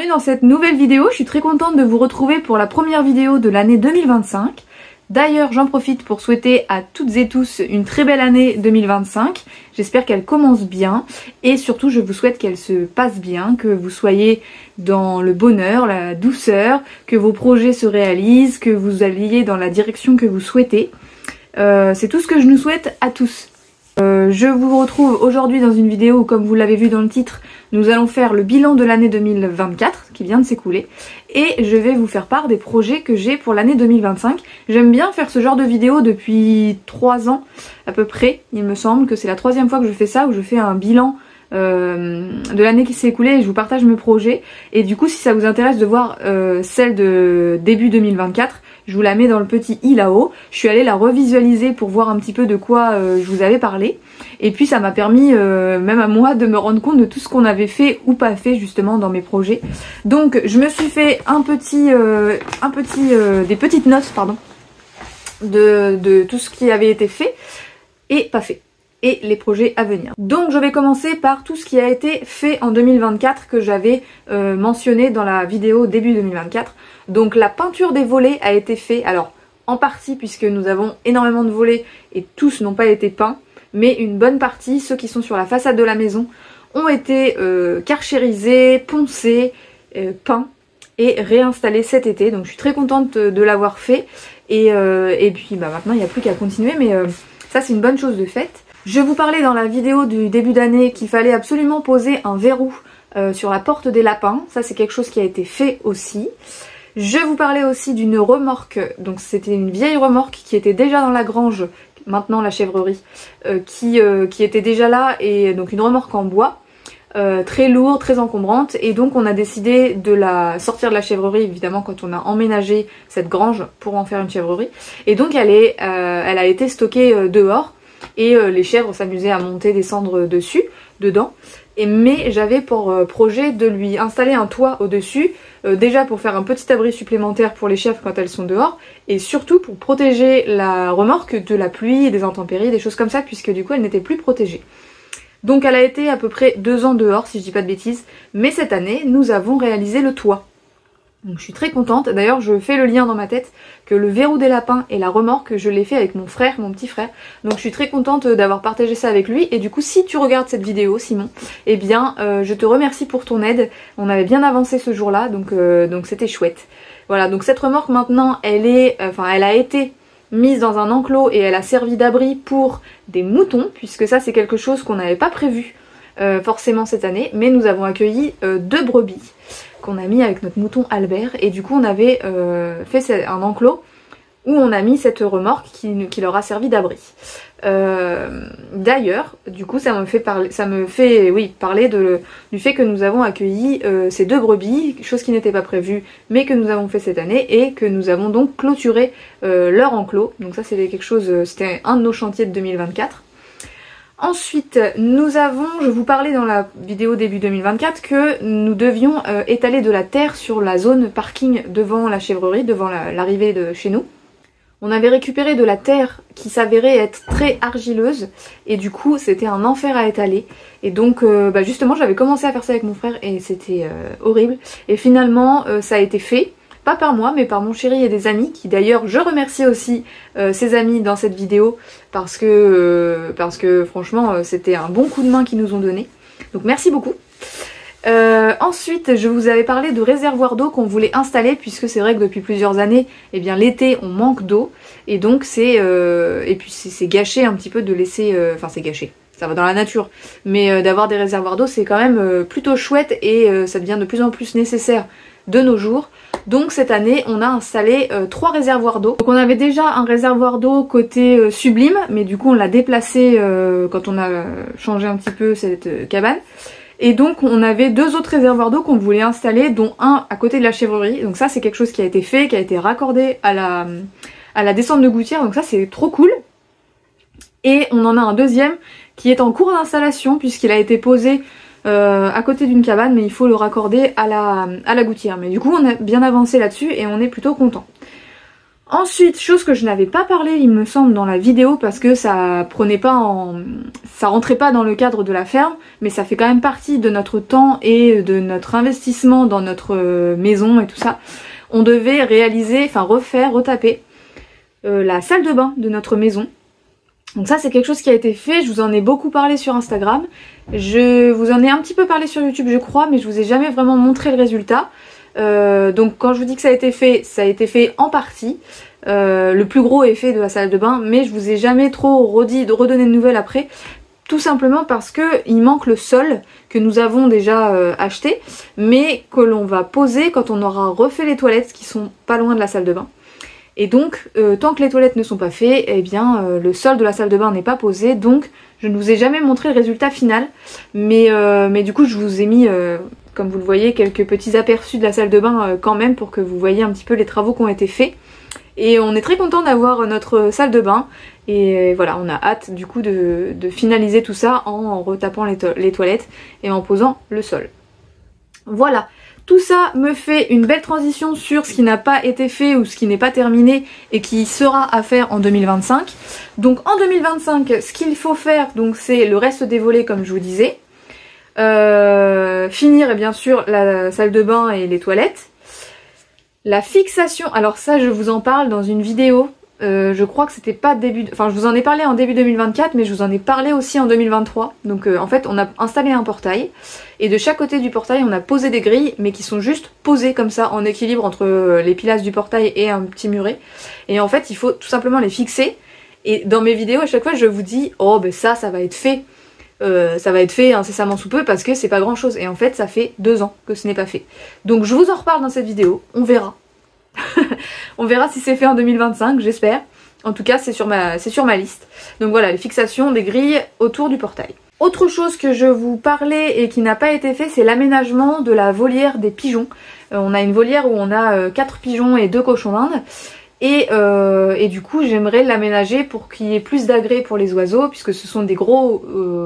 Bienvenue dans cette nouvelle vidéo, je suis très contente de vous retrouver pour la première vidéo de l'année 2025. D'ailleurs j'en profite pour souhaiter à toutes et tous une très belle année 2025. J'espère qu'elle commence bien et surtout je vous souhaite qu'elle se passe bien, que vous soyez dans le bonheur, la douceur, que vos projets se réalisent, que vous alliez dans la direction que vous souhaitez. C'est tout ce que je nous souhaite à tous. Je vous retrouve aujourd'hui dans une vidéo où, comme vous l'avez vu dans le titre, nous allons faire le bilan de l'année 2024 qui vient de s'écouler et je vais vous faire part des projets que j'ai pour l'année 2025. J'aime bien faire ce genre de vidéo depuis 3 ans à peu près, il me semble que c'est la 3e fois que je fais ça, où je fais un bilan de l'année qui s'est écoulée et je vous partage mes projets. Et du coup si ça vous intéresse de voir celle de début 2024, je vous la mets dans le petit i là-haut. Je suis allée la revisualiser pour voir un petit peu de quoi je vous avais parlé. Et puis ça m'a permis, même à moi, de me rendre compte de tout ce qu'on avait fait ou pas fait justement dans mes projets. Donc je me suis fait des petites notes pardon, de tout ce qui avait été fait et pas fait. Et les projets à venir. Donc je vais commencer par tout ce qui a été fait en 2024 que j'avais mentionné dans la vidéo début 2024. Donc la peinture des volets a été faite, alors en partie puisque nous avons énormément de volets et tous n'ont pas été peints, mais une bonne partie, ceux qui sont sur la façade de la maison, ont été karchérisés, poncés, peints et réinstallés cet été. Donc je suis très contente de l'avoir fait et puis bah, maintenant il n'y a plus qu'à continuer, mais ça c'est une bonne chose de faite. Je vous parlais dans la vidéo du début d'année qu'il fallait absolument poser un verrou sur la porte des lapins. Ça c'est quelque chose qui a été fait aussi. Je vous parlais aussi d'une remorque, donc c'était une vieille remorque qui était déjà dans la grange, maintenant la chèvrerie, qui était déjà là, et donc une remorque en bois, très lourde, très encombrante, et donc on a décidé de la sortir de la chèvrerie évidemment quand on a emménagé cette grange pour en faire une chèvrerie, et donc elle a été stockée dehors. Et les chèvres s'amusaient à monter, descendre dedans. Mais j'avais pour projet de lui installer un toit au-dessus, déjà pour faire un petit abri supplémentaire pour les chèvres quand elles sont dehors, et surtout pour protéger la remorque de la pluie, des intempéries, des choses comme ça, puisque du coup elle n'était plus protégée. Donc elle a été à peu près 2 ans dehors, si je dis pas de bêtises, mais cette année nous avons réalisé le toit. Donc je suis très contente, d'ailleurs je fais le lien dans ma tête que le verrou des lapins et la remorque je l'ai fait avec mon frère, mon petit frère. Donc je suis très contente d'avoir partagé ça avec lui, et du coup si tu regardes cette vidéo Simon, eh bien je te remercie pour ton aide. On avait bien avancé ce jour là, donc c'était chouette. Voilà, donc cette remorque maintenant elle a été mise dans un enclos et elle a servi d'abri pour des moutons, puisque ça c'est quelque chose qu'on n'avait pas prévu forcément cette année, mais nous avons accueilli 2 brebis qu'on a mis avec notre mouton Albert, et du coup on avait fait un enclos où on a mis cette remorque qui leur a servi d'abri. D'ailleurs, du coup ça me fait parler du fait que nous avons accueilli ces 2 brebis, chose qui n'était pas prévue mais que nous avons fait cette année, et que nous avons donc clôturé leur enclos. Donc ça c'était quelque chose, c'était un de nos chantiers de 2024. Ensuite, je vous parlais dans la vidéo début 2024 que nous devions étaler de la terre sur la zone parking devant la chèvrerie, devant l'arrivée de chez nous. On avait récupéré de la terre qui s'avérait être très argileuse, et du coup c'était un enfer à étaler. Et donc justement j'avais commencé à faire ça avec mon frère et c'était horrible. Et finalement ça a été fait. Pas par moi mais par mon chéri et des amis, qui d'ailleurs je remercie aussi ces amis dans cette vidéo parce que franchement c'était un bon coup de main qu'ils nous ont donné. Donc merci beaucoup. Ensuite je vous avais parlé de réservoirs d'eau qu'on voulait installer, puisque c'est vrai que depuis plusieurs années, eh bien l'été on manque d'eau, et donc c'est gâché un petit peu de laisser, enfin c'est gâché, ça va dans la nature, mais d'avoir des réservoirs d'eau c'est quand même plutôt chouette, et ça devient de plus en plus nécessaire de nos jours. Donc cette année on a installé 3 réservoirs d'eau. Donc on avait déjà un réservoir d'eau côté Sublime, mais du coup on l'a déplacé quand on a changé un petit peu cette cabane. Et donc on avait 2 autres réservoirs d'eau qu'on voulait installer, dont un à côté de la chèvrerie. Donc ça c'est quelque chose qui a été fait, qui a été raccordé à la descente de gouttière, donc ça c'est trop cool. Et on en a un deuxième qui est en cours d'installation, puisqu'il a été posé à côté d'une cabane, mais il faut le raccorder à la gouttière. Mais du coup on a bien avancé là-dessus et on est plutôt content. Ensuite, chose que je n'avais pas parlé il me semble dans la vidéo parce que ça rentrait pas dans le cadre de la ferme, mais ça fait quand même partie de notre temps et de notre investissement dans notre maison et tout ça. On devait retaper la salle de bain de notre maison. Donc ça c'est quelque chose qui a été fait, je vous en ai beaucoup parlé sur Instagram, je vous en ai un petit peu parlé sur YouTube je crois, mais je vous ai jamais vraiment montré le résultat. Donc quand je vous dis que ça a été fait en partie. Le plus gros effet de la salle de bain, mais je vous ai jamais trop redonné de nouvelles après, tout simplement parce que il manque le sol que nous avons déjà acheté, mais que l'on va poser quand on aura refait les toilettes qui sont pas loin de la salle de bain. Et donc tant que les toilettes ne sont pas faites, eh bien le sol de la salle de bain n'est pas posé, donc je ne vous ai jamais montré le résultat final, mais du coup je vous ai mis comme vous le voyez quelques petits aperçus de la salle de bain quand même pour que vous voyez un petit peu les travaux qui ont été faits. Et on est très content d'avoir notre salle de bain et voilà, on a hâte du coup de finaliser tout ça en retapant les toilettes et en posant le sol. Voilà, tout ça me fait une belle transition sur ce qui n'a pas été fait ou ce qui n'est pas terminé et qui sera à faire en 2025. Donc en 2025, ce qu'il faut faire, donc c'est le reste des volets comme je vous disais. Finir bien sûr la salle de bain et les toilettes. La fixation, alors ça je vous en parle dans une vidéo, je crois que c'était pas enfin je vous en ai parlé en début 2024 mais je vous en ai parlé aussi en 2023. Donc en fait on a installé un portail et de chaque côté du portail on a posé des grilles mais qui sont juste posées comme ça en équilibre entre les pilastres du portail et un petit muret. Et en fait il faut tout simplement les fixer et dans mes vidéos à chaque fois je vous dis oh ben ça va être fait. Ça va être fait incessamment sous peu parce que c'est pas grand chose et en fait ça fait 2 ans que ce n'est pas fait. Donc je vous en reparle dans cette vidéo, on verra. On verra si c'est fait en 2025, j'espère. En tout cas c'est sur ma liste. Donc voilà, les fixations des grilles autour du portail. Autre chose que je vous parlais et qui n'a pas été fait, c'est l'aménagement de la volière des pigeons. On a une volière où on a 4 pigeons et 2 cochons d'Inde. Et du coup j'aimerais l'aménager pour qu'il y ait plus d'agrès pour les oiseaux, puisque ce sont des gros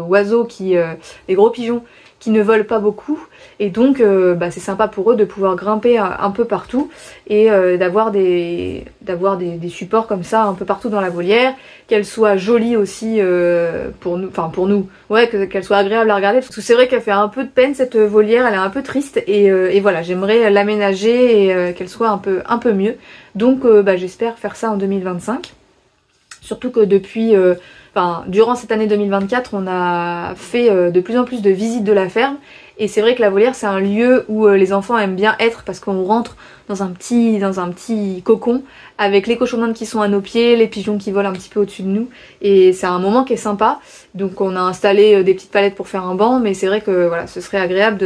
oiseaux des gros pigeons qui ne volent pas beaucoup, et donc c'est sympa pour eux de pouvoir grimper un peu partout et d'avoir des supports comme ça un peu partout dans la volière, qu'elle soit jolie aussi pour nous, ouais, qu'elle soit agréable à regarder, parce que c'est vrai qu'elle fait un peu de peine cette volière, elle est un peu triste et voilà, j'aimerais l'aménager et qu'elle soit un peu mieux. Donc j'espère faire ça en 2025. Surtout que depuis, durant cette année 2024, on a fait de plus en plus de visites de la ferme. Et c'est vrai que la volière c'est un lieu où les enfants aiment bien être parce qu'on rentre dans un petit cocon avec les cochons d'Inde qui sont à nos pieds, les pigeons qui volent un petit peu au-dessus de nous. Et c'est un moment qui est sympa. Donc on a installé des petites palettes pour faire un banc, mais c'est vrai que voilà, ce serait agréable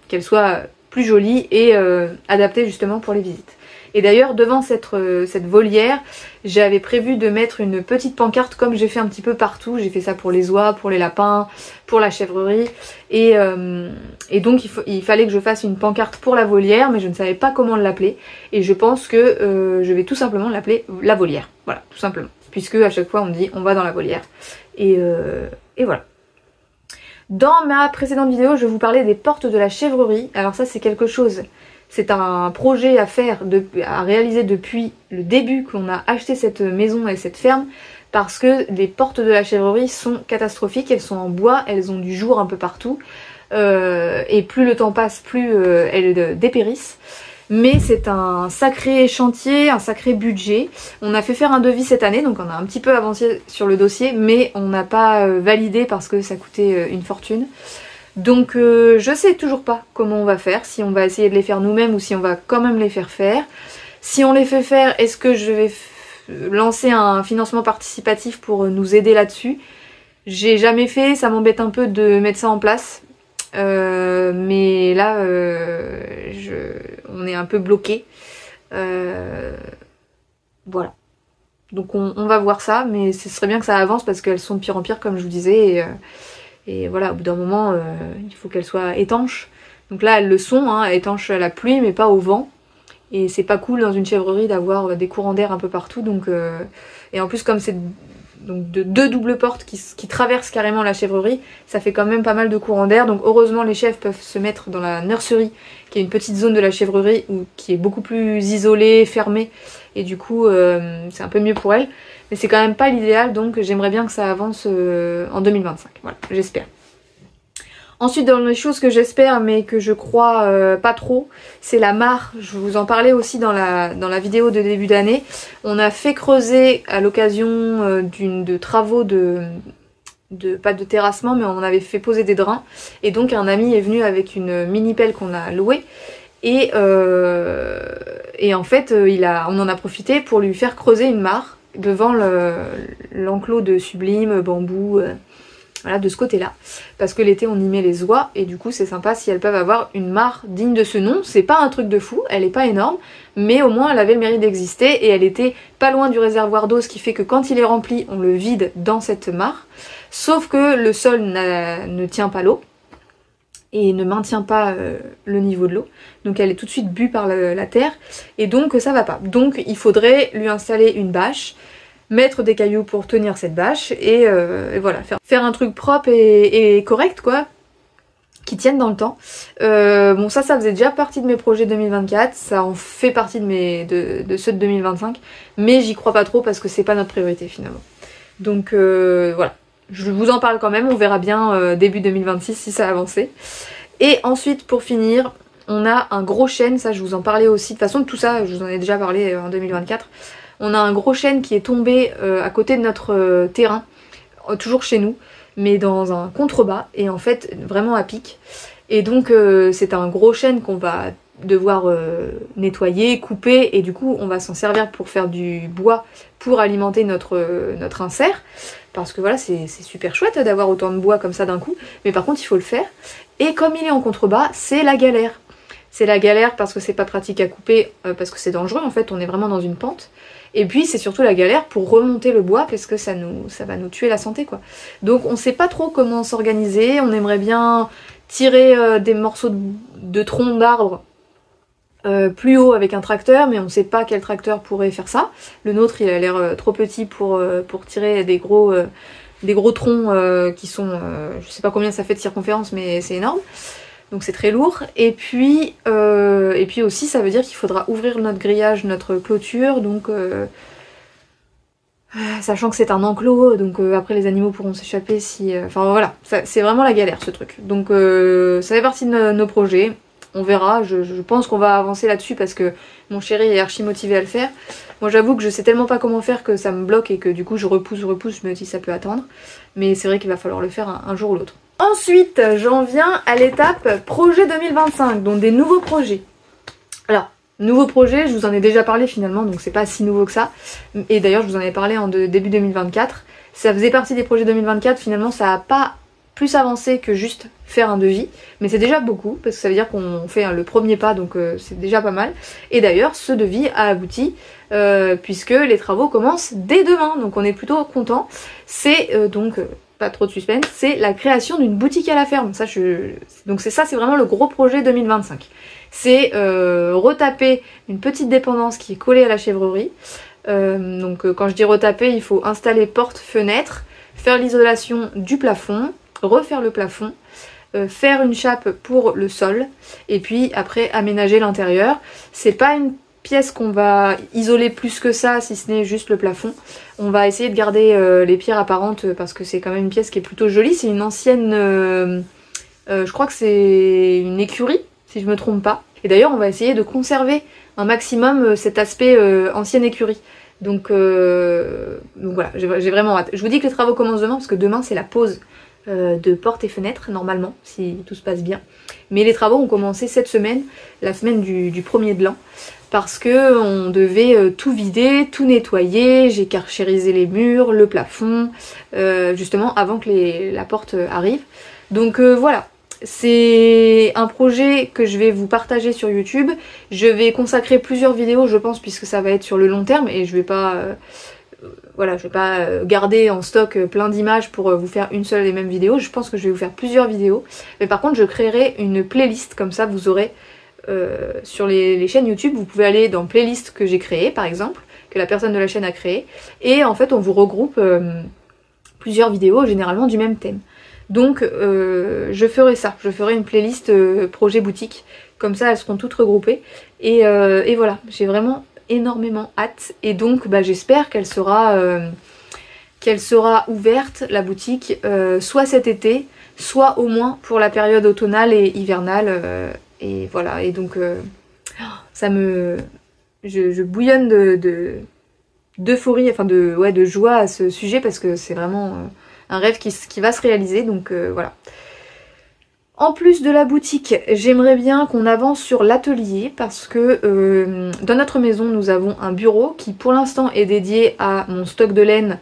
qu'elle soit plus jolie et adaptée justement pour les visites. Et d'ailleurs devant cette volière, j'avais prévu de mettre une petite pancarte comme j'ai fait un petit peu partout. J'ai fait ça pour les oies, pour les lapins, pour la chèvrerie. Et donc il fallait que je fasse une pancarte pour la volière, mais je ne savais pas comment l'appeler. Et je pense que je vais tout simplement l'appeler la volière. Voilà, tout simplement. Puisque à chaque fois on me dit on va dans la volière. Et voilà. Dans ma précédente vidéo, je vous parlais des portes de la chèvrerie. Alors ça c'est quelque chose... C'est un projet à réaliser depuis le début qu'on a acheté cette maison et cette ferme, parce que les portes de la chèvrerie sont catastrophiques, elles sont en bois, elles ont du jour un peu partout, et plus le temps passe, plus elles dépérissent. Mais c'est un sacré chantier, un sacré budget. On a fait faire un devis cette année, donc on a un petit peu avancé sur le dossier, mais on n'a pas validé parce que ça coûtait une fortune. Donc je sais toujours pas comment on va faire, si on va essayer de les faire nous-mêmes ou si on va quand même les faire faire. Si on les fait faire, est-ce que je vais lancer un financement participatif pour nous aider là-dessus? J'ai jamais fait, ça m'embête un peu de mettre ça en place. Mais là, on est un peu bloqué. Voilà. Donc on va voir ça, mais ce serait bien que ça avance parce qu'elles sont de pire en pire comme je vous disais. Et voilà, au bout d'un moment, il faut qu'elles soient étanches. Donc là, elles le sont, hein, étanches à la pluie, mais pas au vent. Et c'est pas cool dans une chèvrerie d'avoir des courants d'air un peu partout. Donc, et en plus, comme c'est donc de 2 doubles portes qui traversent carrément la chèvrerie. Ça fait quand même pas mal de courant d'air, donc heureusement les chèvres peuvent se mettre dans la nurserie, qui est une petite zone de la chèvrerie qui est beaucoup plus isolée, fermée, et du coup c'est un peu mieux pour elles. Mais c'est quand même pas l'idéal, donc j'aimerais bien que ça avance en 2025, voilà, j'espère. Ensuite, dans les choses que j'espère mais que je crois pas trop, c'est la mare. Je vous en parlais aussi dans la vidéo de début d'année. On a fait creuser à l'occasion de travaux pas de terrassement, mais on avait fait poser des drains. Et donc un ami est venu avec une mini pelle qu'on a louée. Et en fait, on en a profité pour lui faire creuser une mare devant l'enclos de Sublime, bambou... Voilà, de ce côté-là. Parce que l'été, on y met les oies, et du coup, c'est sympa si elles peuvent avoir une mare digne de ce nom. C'est pas un truc de fou, elle est pas énorme, mais au moins, elle avait le mérite d'exister, et elle était pas loin du réservoir d'eau, ce qui fait que quand il est rempli, on le vide dans cette mare. Sauf que le sol ne tient pas l'eau, et ne maintient pas le niveau de l'eau. Donc elle est tout de suite bue par la terre, et donc ça va pas. Donc il faudrait lui installer une bâche, mettre des cailloux pour tenir cette bâche et voilà, faire un truc propre et correct quoi, qui tienne dans le temps. Bon ça faisait déjà partie de mes projets 2024, ça en fait partie de ceux de 2025, mais j'y crois pas trop parce que c'est pas notre priorité finalement. Donc voilà, je vous en parle quand même, on verra bien début 2026 si ça a avancé. Et ensuite pour finir, on a un gros chêne, ça je vous en parlais aussi, de toute façon tout ça je vous en ai déjà parlé en 2024. On a un gros chêne qui est tombé à côté de notre terrain, toujours chez nous, mais dans un contrebas, et en fait vraiment à pic. Et donc c'est un gros chêne qu'on va devoir nettoyer, couper, et du coup on va s'en servir pour faire du bois pour alimenter notre insert. Parce que voilà, c'est super chouette d'avoir autant de bois comme ça d'un coup, mais par contre il faut le faire. Et comme il est en contrebas, c'est la galère. C'est la galère parce que c'est pas pratique à couper, parce que c'est dangereux en fait, on est vraiment dans une pente. Et puis c'est surtout la galère pour remonter le bois parce que ça va nous tuer la santé quoi. Donc on sait pas trop comment s'organiser, on aimerait bien tirer des morceaux de troncs d'arbres plus haut avec un tracteur, mais on sait pas quel tracteur pourrait faire ça. Le nôtre il a l'air trop petit pour tirer des gros troncs qui sont, je sais pas combien ça fait de circonférence mais c'est énorme. Donc c'est très lourd, et puis aussi ça veut dire qu'il faudra ouvrir notre grillage, notre clôture, donc sachant que c'est un enclos, donc après les animaux pourront s'échapper si... Enfin voilà, c'est vraiment la galère ce truc. Donc ça fait partie de nos projets, on verra, je pense qu'on va avancer là-dessus parce que mon chéri est archi motivé à le faire. Moi j'avoue que je sais tellement pas comment faire que ça me bloque et que du coup je repousse, je me dis ça peut attendre. Mais c'est vrai qu'il va falloir le faire un jour ou l'autre. Ensuite, j'en viens à l'étape projet 2025, donc des nouveaux projets. Alors, nouveaux projets, je vous en ai déjà parlé finalement, donc c'est pas si nouveau que ça. Et d'ailleurs, je vous en ai parlé en début 2024. Ça faisait partie des projets 2024, finalement ça a pas plus avancé que juste faire un devis. Mais c'est déjà beaucoup, parce que ça veut dire qu'on fait le premier pas, donc c'est déjà pas mal. Et d'ailleurs, ce devis a abouti, puisque les travaux commencent dès demain, donc on est plutôt content. C'est pas trop de suspense, c'est la création d'une boutique à la ferme. Donc c'est vraiment le gros projet 2025. C'est retaper une petite dépendance qui est collée à la chèvrerie. Donc quand je dis retaper, il faut installer porte, fenêtre, faire l'isolation du plafond, refaire le plafond, faire une chape pour le sol, et puis après aménager l'intérieur. C'est pas une pièce qu'on va isoler plus que ça, si ce n'est juste le plafond. On va essayer de garder les pierres apparentes parce que c'est quand même une pièce qui est plutôt jolie. C'est une ancienne, je crois que c'est une écurie, si je me trompe pas. Et d'ailleurs on va essayer de conserver un maximum cet aspect ancienne écurie. Donc voilà, j'ai vraiment hâte. Je vous dis que les travaux commencent demain parce que demain c'est la pause de portes et fenêtres normalement, si tout se passe bien. Mais les travaux ont commencé cette semaine, la semaine du 1er de l'an, parce que on devait tout vider, tout nettoyer, j'ai karchérisé les murs, le plafond, justement avant que la porte arrive. Donc voilà, c'est un projet que je vais vous partager sur YouTube. Je vais consacrer plusieurs vidéos je pense, puisque ça va être sur le long terme, et je vais pas... Voilà, je vais pas garder en stock plein d'images pour vous faire une seule et même vidéo. Je pense que je vais vous faire plusieurs vidéos. Mais par contre, je créerai une playlist, comme ça vous aurez sur les chaînes YouTube, vous pouvez aller dans playlist que j'ai créée par exemple, que la personne de la chaîne a créée, et en fait on vous regroupe plusieurs vidéos généralement du même thème. Donc je ferai ça, je ferai une playlist projet boutique, comme ça elles seront toutes regroupées, et voilà, j'ai vraiment énormément hâte, et donc bah, j'espère qu'elle sera ouverte, la boutique, soit cet été, soit au moins pour la période automnale et hivernale, et voilà, et donc ça me... Je bouillonne d'euphorie, enfin de joie à ce sujet, parce que c'est vraiment un rêve qui va se réaliser, donc voilà. En plus de la boutique, j'aimerais bien qu'on avance sur l'atelier, parce que dans notre maison nous avons un bureau qui pour l'instant est dédié à mon stock de laine,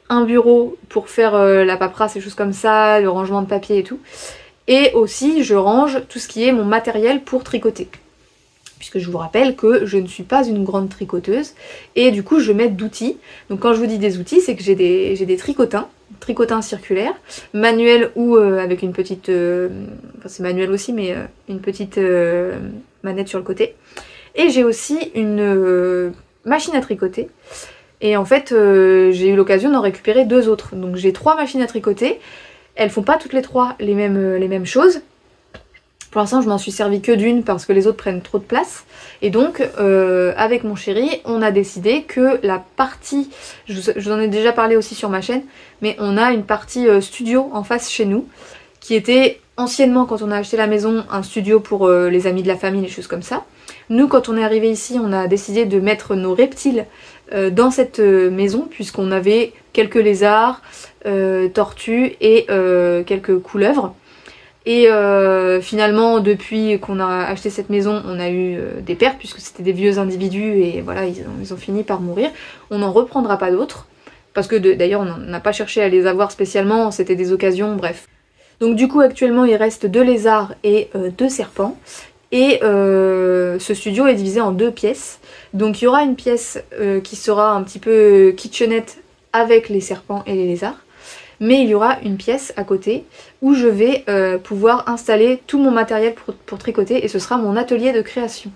un bureau pour faire la paperasse et choses comme ça, le rangement de papier et tout, et aussi je range tout ce qui est mon matériel pour tricoter, puisque je vous rappelle que je ne suis pas une grande tricoteuse, et du coup je m'aide d'outils. Donc quand je vous dis des outils, c'est que j'ai des tricotins circulaires, manuels ou avec une petite... enfin c'est manuel aussi, mais une petite manette sur le côté. Et j'ai aussi une machine à tricoter, et en fait j'ai eu l'occasion d'en récupérer 2 autres. Donc j'ai 3 machines à tricoter, elles font pas toutes les 3 les mêmes choses. Pour l'instant je m'en suis servi que d'une parce que les autres prennent trop de place, et donc avec mon chéri on a décidé que la partie, je vous en ai déjà parlé aussi sur ma chaîne, mais on a une partie studio en face chez nous, qui était anciennement, quand on a acheté la maison, un studio pour les amis de la famille, les choses comme ça. Nous quand on est arrivé ici on a décidé de mettre nos reptiles dans cette maison, puisqu'on avait quelques lézards, tortues et quelques couleuvres. Et finalement depuis qu'on a acheté cette maison on a eu des pertes, puisque c'était des vieux individus, et voilà ils ont fini par mourir. On n'en reprendra pas d'autres, parce que d'ailleurs on n'a pas cherché à les avoir spécialement, c'était des occasions, bref. Donc du coup actuellement il reste 2 lézards et 2 serpents, et ce studio est divisé en 2 pièces. Donc il y aura une pièce qui sera un petit peu kitchenette avec les serpents et les lézards, mais il y aura une pièce à côté où je vais pouvoir installer tout mon matériel pour tricoter, et ce sera mon atelier de création.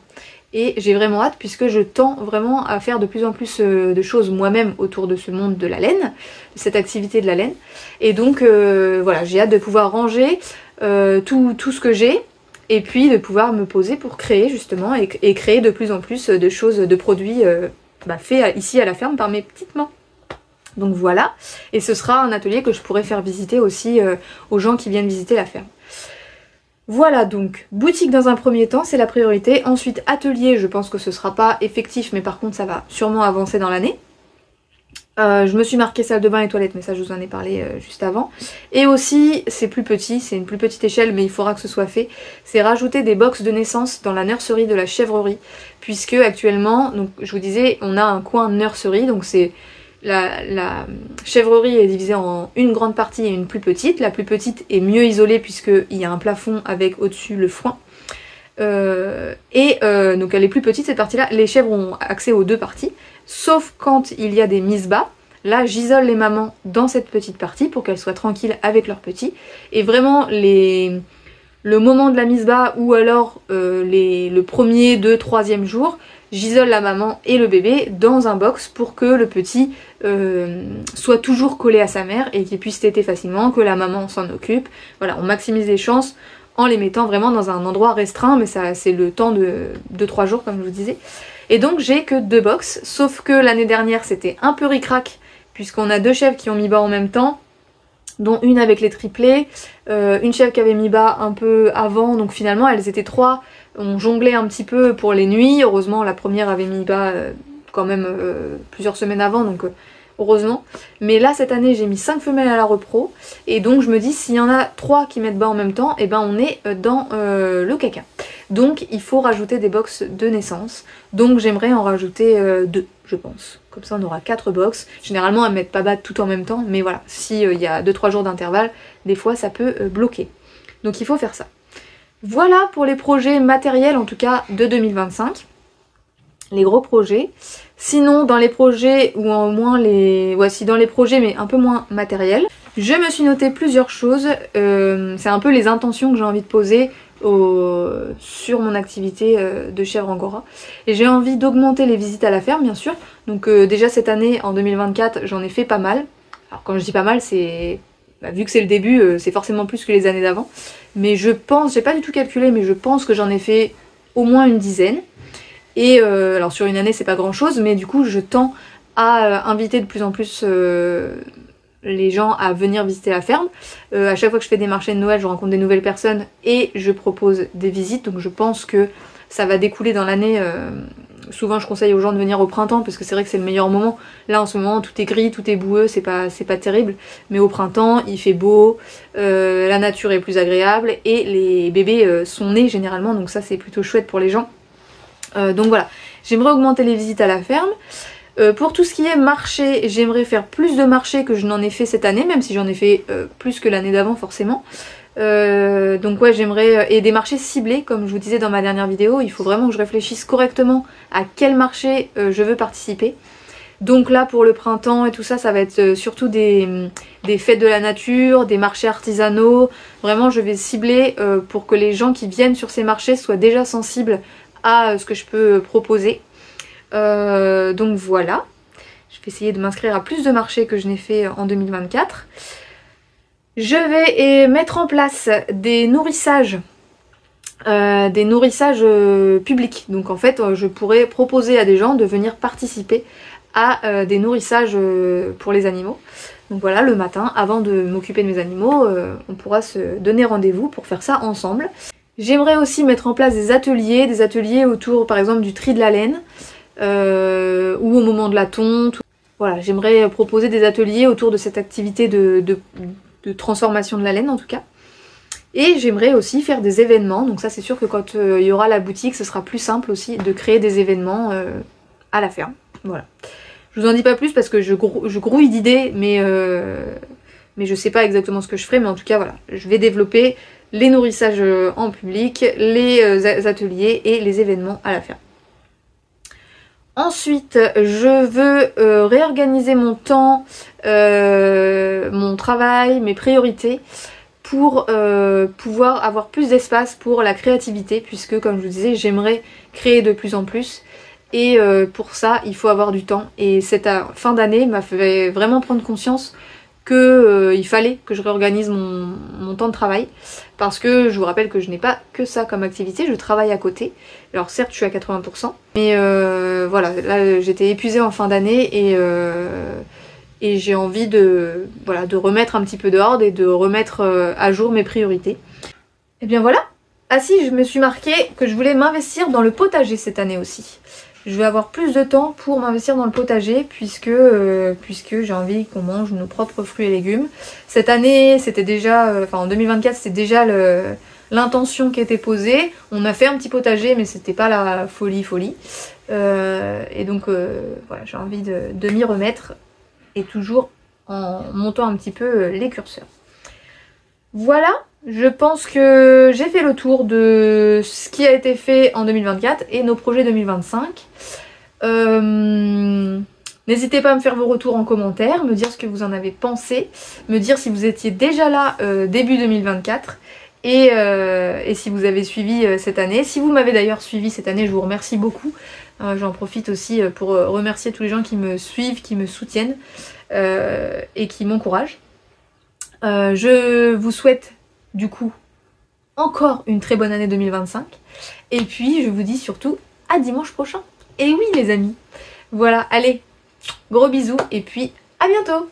Et j'ai vraiment hâte, puisque je tends vraiment à faire de plus en plus de choses moi-même autour de ce monde de la laine, de cette activité de la laine. Et donc voilà, j'ai hâte de pouvoir ranger tout ce que j'ai, et puis de pouvoir me poser pour créer justement, et créer de plus en plus de choses, de produits faits ici à la ferme par mes petites mains. Donc voilà, et ce sera un atelier que je pourrais faire visiter aussi aux gens qui viennent visiter la ferme. Voilà, donc boutique dans un premier temps, c'est la priorité. Ensuite atelier, je pense que ce sera pas effectif, mais par contre ça va sûrement avancer dans l'année. Je me suis marqué salle de bain et toilettes, mais ça je vous en ai parlé juste avant. Et aussi, c'est plus petit, c'est une plus petite échelle, mais il faudra que ce soit fait, c'est rajouter des box de naissance dans la nurserie de la chèvrerie, puisque actuellement, donc je vous disais, on a un coin nurserie, donc c'est... La chèvrerie est divisée en une grande partie et une plus petite. La plus petite est mieux isolée, puisqu'il y a un plafond avec au-dessus le foin. Donc elle est plus petite cette partie-là. Les chèvres ont accès aux 2 parties, sauf quand il y a des mises bas. Là j'isole les mamans dans cette petite partie pour qu'elles soient tranquilles avec leurs petits. Et vraiment le moment de la mise bas, ou alors le premier, 2, 3e jour, j'isole la maman et le bébé dans un box pour que le petit soit toujours collé à sa mère et qu'il puisse téter facilement, que la maman s'en occupe. Voilà, on maximise les chances en les mettant vraiment dans un endroit restreint, mais ça c'est le temps de 2-3 jours comme je vous disais. Et donc j'ai que 2 box, sauf que l'année dernière c'était un peu ric-rac, puisqu'on a 2 chèvres qui ont mis bas en même temps, dont une avec les triplés, une chèvre qui avait mis bas un peu avant, donc finalement elles étaient 3, on jonglait un petit peu pour les nuits. Heureusement la première avait mis bas quand même plusieurs semaines avant, donc heureusement. Mais là cette année j'ai mis 5 femelles à la repro, et donc je me dis s'il y en a 3 qui mettent bas en même temps, et ben on est dans le caca. Donc il faut rajouter des box de naissance, donc j'aimerais en rajouter 2 je pense. Comme ça on aura 4 box. Généralement elles mettent pas bas tout en même temps, mais voilà, si il y a 2-3 jours d'intervalle, des fois ça peut bloquer. Donc il faut faire ça. Voilà pour les projets matériels en tout cas de 2025. Les gros projets. Sinon dans les projets, ou au moins les... Ouais, si dans les projets mais un peu moins matériels, je me suis noté plusieurs choses. C'est un peu les intentions que j'ai envie de poser sur mon activité de chèvre angora. Et j'ai envie d'augmenter les visites à la ferme bien sûr. Donc déjà cette année, en 2024, j'en ai fait pas mal. Alors quand je dis pas mal, c'est... vu que c'est le début, c'est forcément plus que les années d'avant. Mais je pense, j'ai pas du tout calculé, mais je pense que j'en ai fait au moins une dizaine. Et alors sur une année c'est pas grand chose, mais du coup je tends à inviter de plus en plus les gens à venir visiter la ferme. À chaque fois que je fais des marchés de Noël, je rencontre des nouvelles personnes et je propose des visites. Donc je pense que ça va découler dans l'année. Souvent je conseille aux gens de venir au printemps parce que c'est vrai que c'est le meilleur moment. Là en ce moment tout est gris, tout est boueux, c'est pas terrible. Mais au printemps il fait beau, la nature est plus agréable et les bébés sont nés généralement. Donc ça c'est plutôt chouette pour les gens. Donc voilà, j'aimerais augmenter les visites à la ferme. Pour tout ce qui est marché, j'aimerais faire plus de marchés que je n'en ai fait cette année, même si j'en ai fait plus que l'année d'avant forcément. Donc ouais, j'aimerais... et des marchés ciblés, comme je vous disais dans ma dernière vidéo, il faut vraiment que je réfléchisse correctement à quel marché je veux participer. Donc là, pour le printemps et tout ça, ça va être surtout des fêtes de la nature, des marchés artisanaux. Vraiment, je vais cibler pour que les gens qui viennent sur ces marchés soient déjà sensibles à ce que je peux proposer. Donc voilà, je vais essayer de m'inscrire à plus de marchés que je n'ai fait en 2024. Je vais mettre en place des nourrissages publics. Donc en fait je pourrais proposer à des gens de venir participer à des nourrissages pour les animaux. Donc voilà, le matin, avant de m'occuper de mes animaux, on pourra se donner rendez-vous pour faire ça ensemble. J'aimerais aussi mettre en place des ateliers autour par exemple du tri de la laine. Ou au moment de la tonte. Voilà, j'aimerais proposer des ateliers autour de cette activité de transformation de la laine en tout cas. Et j'aimerais aussi faire des événements, donc ça c'est sûr que quand il y aura la boutique, ce sera plus simple aussi de créer des événements à la ferme. Voilà. Je vous en dis pas plus parce que je grouille d'idées, mais je sais pas exactement ce que je ferai, mais en tout cas voilà, je vais développer les nourrissages en public, les ateliers et les événements à la ferme. Ensuite, je veux réorganiser mon temps, mon travail, mes priorités pour pouvoir avoir plus d'espace pour la créativité puisque comme je vous disais, j'aimerais créer de plus en plus et pour ça, il faut avoir du temps. Et cette fin d'année m'a fait vraiment prendre conscience qu'il fallait que je réorganise mon temps de travail parce que je vous rappelle que je n'ai pas que ça comme activité, je travaille à côté. Alors certes je suis à 80%, mais voilà, là j'étais épuisée en fin d'année et j'ai envie de remettre un petit peu d'ordre et de remettre à jour mes priorités. Et bien voilà. Ah si, je me suis marqué que je voulais m'investir dans le potager cette année aussi. Je vais avoir plus de temps pour m'investir dans le potager puisque j'ai envie qu'on mange nos propres fruits et légumes. Cette année, c'était déjà, en 2024, c'était déjà l'intention qui était posée. On a fait un petit potager, mais c'était pas la folie. Et donc, voilà, j'ai envie de m'y remettre et toujours en montant un petit peu les curseurs. Voilà, je pense que j'ai fait le tour de ce qui a été fait en 2024 et nos projets 2025. N'hésitez pas à me faire vos retours en commentaire, me dire ce que vous en avez pensé, me dire si vous étiez déjà là début 2024 et si vous avez suivi cette année. Si vous m'avez d'ailleurs suivi cette année, je vous remercie beaucoup. J'en profite aussi pour remercier tous les gens qui me suivent, qui me soutiennent et qui m'encouragent. Je vous souhaite du coup encore une très bonne année 2025 et puis je vous dis surtout à dimanche prochain. Et oui les amis, voilà, allez, gros bisous et puis à bientôt.